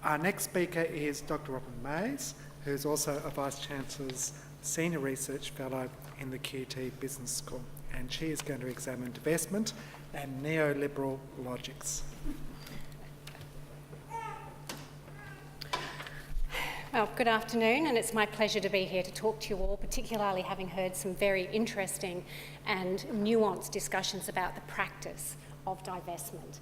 Our next speaker is Dr. Robyn Mayes, who is also a Vice-Chancellor's Senior Research Fellow in the QUT Business School, and she is going to examine divestment and neoliberal logics. Well, good afternoon, and it's my pleasure to be here to talk to you all, particularly having heard some very interesting and nuanced discussions about the practice of divestment.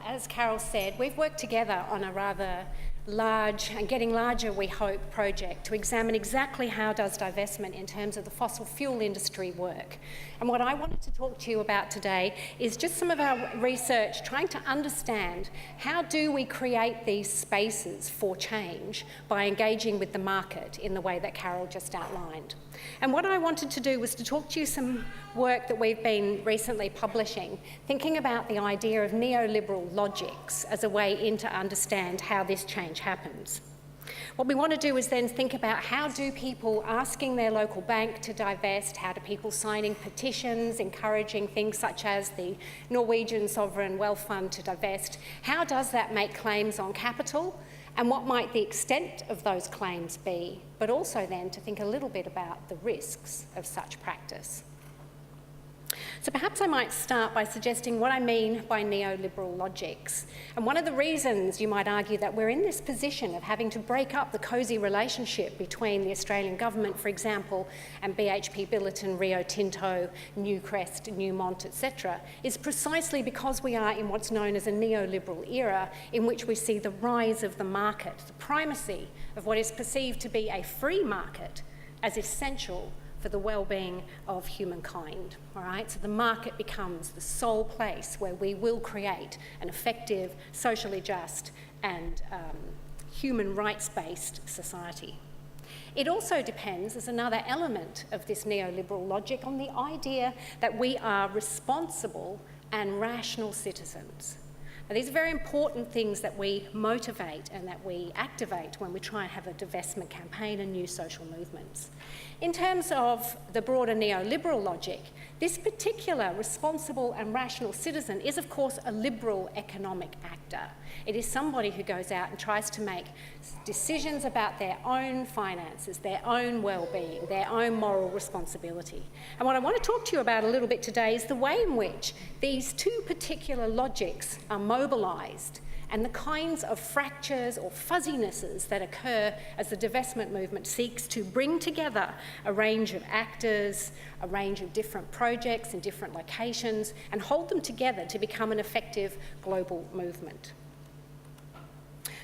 As Carol said, we've worked together on a rather large and getting larger, we hope, project to examine exactly how does divestment in terms of the fossil fuel industry work. And what I wanted to talk to you about today is just some of our research trying to understand how do we create these spaces for change by engaging with the market in the way that Carol just outlined. And what I wanted to do was to talk to you some work that we've been recently publishing, thinking about the idea of neoliberal logics as a way in to understand how this change happens. What we want to do is then think about how do people asking their local bank to divest, how do people signing petitions, encouraging things such as the Norwegian Sovereign Wealth Fund to divest, how does that make claims on capital? And what might the extent of those claims be, but also then to think a little bit about the risks of such practice. So perhaps I might start by suggesting what I mean by neoliberal logics. And one of the reasons you might argue that we're in this position of having to break up the cosy relationship between the Australian government, for example, and BHP Billiton, Rio Tinto, Newcrest, Newmont, etc., is precisely because we are in what's known as a neoliberal era in which we see the rise of the market, the primacy of what is perceived to be a free market as essential for the well-being of humankind, all right? So the market becomes the sole place where we will create an effective, socially just and human rights-based society. It also depends, as another element of this neoliberal logic, on the idea that we are responsible and rational citizens. Now, these are very important things that we motivate and that we activate when we try and have a divestment campaign and new social movements. In terms of the broader neoliberal logic, this particular responsible and rational citizen is, of course, a liberal economic actor. It is somebody who goes out and tries to make decisions about their own finances, their own well-being, their own moral responsibility. And what I want to talk to you about a little bit today is the way in which these two particular logics are mobilised and the kinds of fractures or fuzzinesses that occur as the divestment movement seeks to bring together a range of actors, a range of different projects in different locations, and hold them together to become an effective global movement.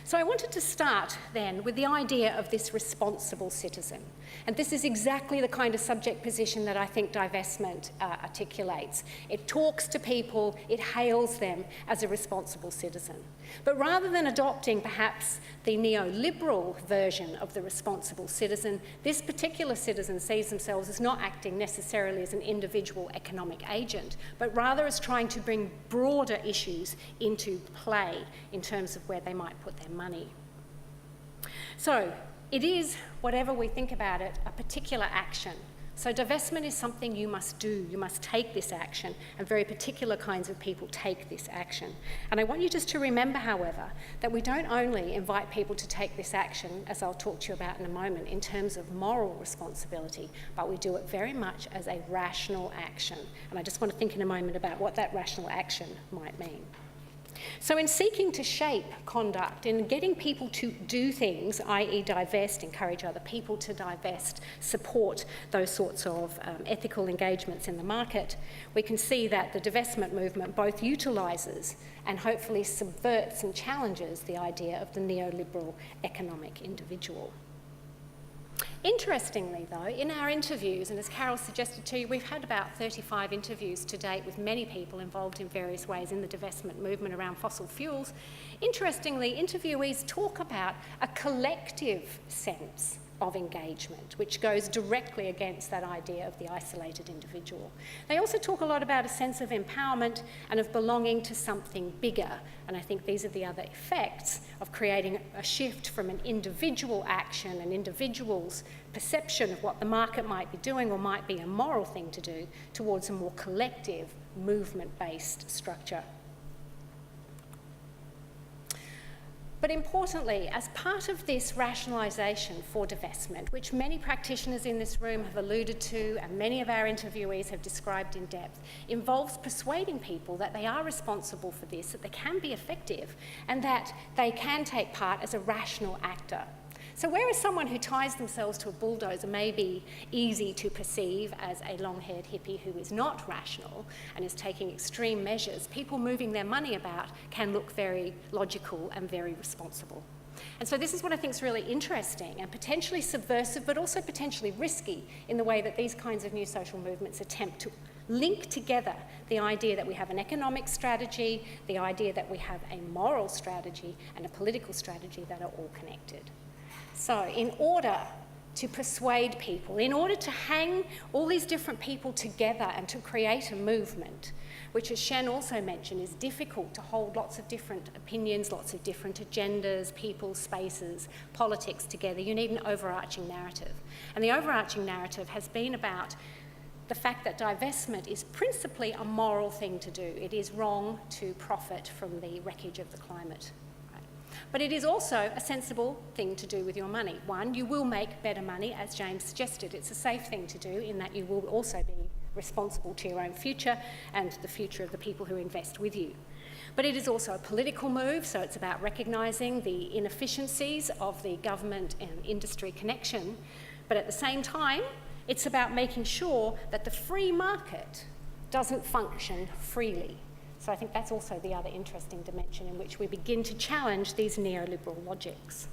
So I wanted to start then with the idea of this responsible citizen. And this is exactly the kind of subject position that I think divestment articulates. It talks to people, it hails them as a responsible citizen. But rather than adopting perhaps the neoliberal version of the responsible citizen, this particular citizen sees themselves as not acting necessarily as an individual economic agent, but rather as trying to bring broader issues into play in terms of where they might put their money. So it is, whatever we think about it, a particular action. So divestment is something you must do. You must take this action, and very particular kinds of people take this action. And I want you just to remember, however, that we don't only invite people to take this action, as I'll talk to you about in a moment, in terms of moral responsibility, but we do it very much as a rational action. And I just want to think in a moment about what that rational action might mean. So in seeking to shape conduct, in getting people to do things, i.e. divest, encourage other people to divest, support those sorts of ethical engagements in the market, we can see that the divestment movement both utilises and hopefully subverts and challenges the idea of the neoliberal economic individual. Interestingly, though, in our interviews, and as Carol suggested to you, we've had about 35 interviews to date with many people involved in various ways in the divestment movement around fossil fuels. Interestingly, interviewees talk about a collective sense of engagement, which goes directly against that idea of the isolated individual. They also talk a lot about a sense of empowerment and of belonging to something bigger, and I think these are the other effects of creating a shift from an individual action, an individual's perception of what the market might be doing or might be a moral thing to do, towards a more collective, movement-based structure. But importantly, as part of this rationalisation for divestment, which many practitioners in this room have alluded to and many of our interviewees have described in depth, involves persuading people that they are responsible for this, that they can be effective, and that they can take part as a rational actor. So whereas someone who ties themselves to a bulldozer may be easy to perceive as a long-haired hippie who is not rational and is taking extreme measures, people moving their money about can look very logical and very responsible. And so this is what I think is really interesting and potentially subversive, but also potentially risky in the way that these kinds of new social movements attempt to link together the idea that we have an economic strategy, the idea that we have a moral strategy and a political strategy that are all connected. So in order to persuade people, in order to hang all these different people together and to create a movement, which as Shen also mentioned is difficult to hold lots of different opinions, lots of different agendas, people, spaces, politics together, you need an overarching narrative. And the overarching narrative has been about the fact that divestment is principally a moral thing to do. It is wrong to profit from the wreckage of the climate. But it is also a sensible thing to do with your money. One, you will make better money, as James suggested. It's a safe thing to do in that you will also be responsible to your own future and the future of the people who invest with you. But it is also a political move, so it's about recognising the inefficiencies of the government and industry connection. But at the same time, it's about making sure that the free market doesn't function freely. So I think that's also the other interesting dimension in which we begin to challenge these neoliberal logics.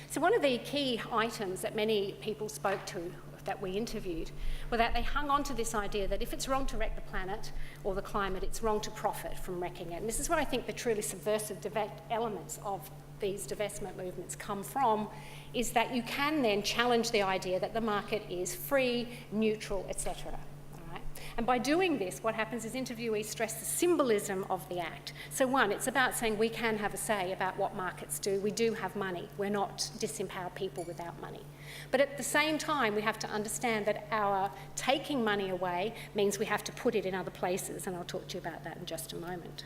So one of the key items that many people spoke to that we interviewed were that they hung on to this idea that if it's wrong to wreck the planet or the climate, it's wrong to profit from wrecking it. And this is where I think the truly subversive elements of these divestment movements come from, is that you can then challenge the idea that the market is free, neutral, etc. And by doing this, what happens is interviewees stress the symbolism of the act. So one, it's about saying we can have a say about what markets do. We do have money. We're not disempowered people without money. But at the same time, we have to understand that our taking money away means we have to put it in other places, and I'll talk to you about that in just a moment.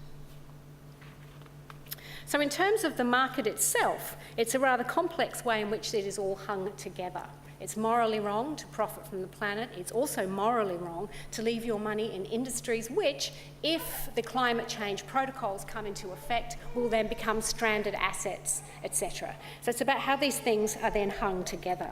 So in terms of the market itself, it's a rather complex way in which it is all hung together. It's morally wrong to profit from the planet. It's also morally wrong to leave your money in industries which, if the climate change protocols come into effect, will then become stranded assets, etc. So it's about how these things are then hung together.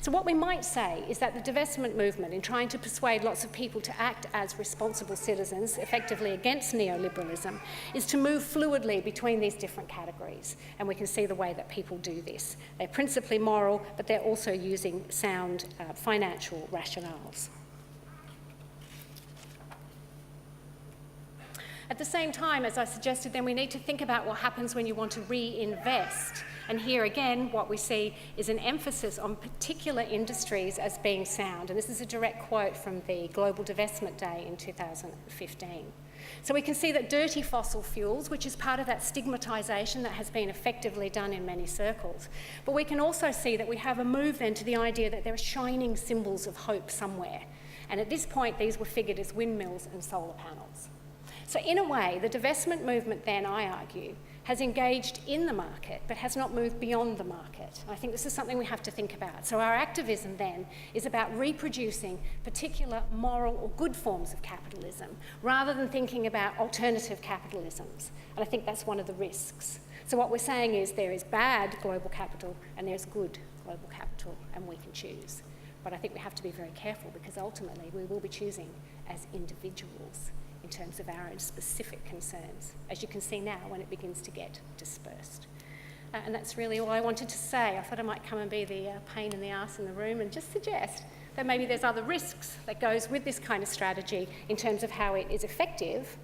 So what we might say is that the divestment movement, in trying to persuade lots of people to act as responsible citizens, effectively against neoliberalism, is to move fluidly between these different categories. And we can see the way that people do this. They're principally moral, but they're also using sound financial rationales. At the same time, as I suggested, then we need to think about what happens when you want to reinvest. And here again, what we see is an emphasis on particular industries as being sound. And this is a direct quote from the Global Divestment Day in 2015. So we can see that dirty fossil fuels, which is part of that stigmatisation that has been effectively done in many circles. But we can also see that we have a move then to the idea that there are shining symbols of hope somewhere. And at this point, these were figured as windmills and solar panels. So in a way, the divestment movement then, I argue, has engaged in the market, but has not moved beyond the market. And I think this is something we have to think about. So our activism then is about reproducing particular moral or good forms of capitalism, rather than thinking about alternative capitalisms. And I think that's one of the risks. So what we're saying is there is bad global capital and there's good global capital, and we can choose. But I think we have to be very careful, because ultimately we will be choosing as individuals in terms of our own specific concerns, as you can see now when it begins to get dispersed. And that's really all I wanted to say. I thought I might come and be the pain in the arse in the room and just suggest that maybe there's other risks that goes with this kind of strategy in terms of how it is effective,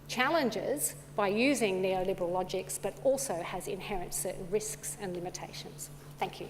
challenges by using neoliberal logics, but also has inherent certain risks and limitations. Thank you.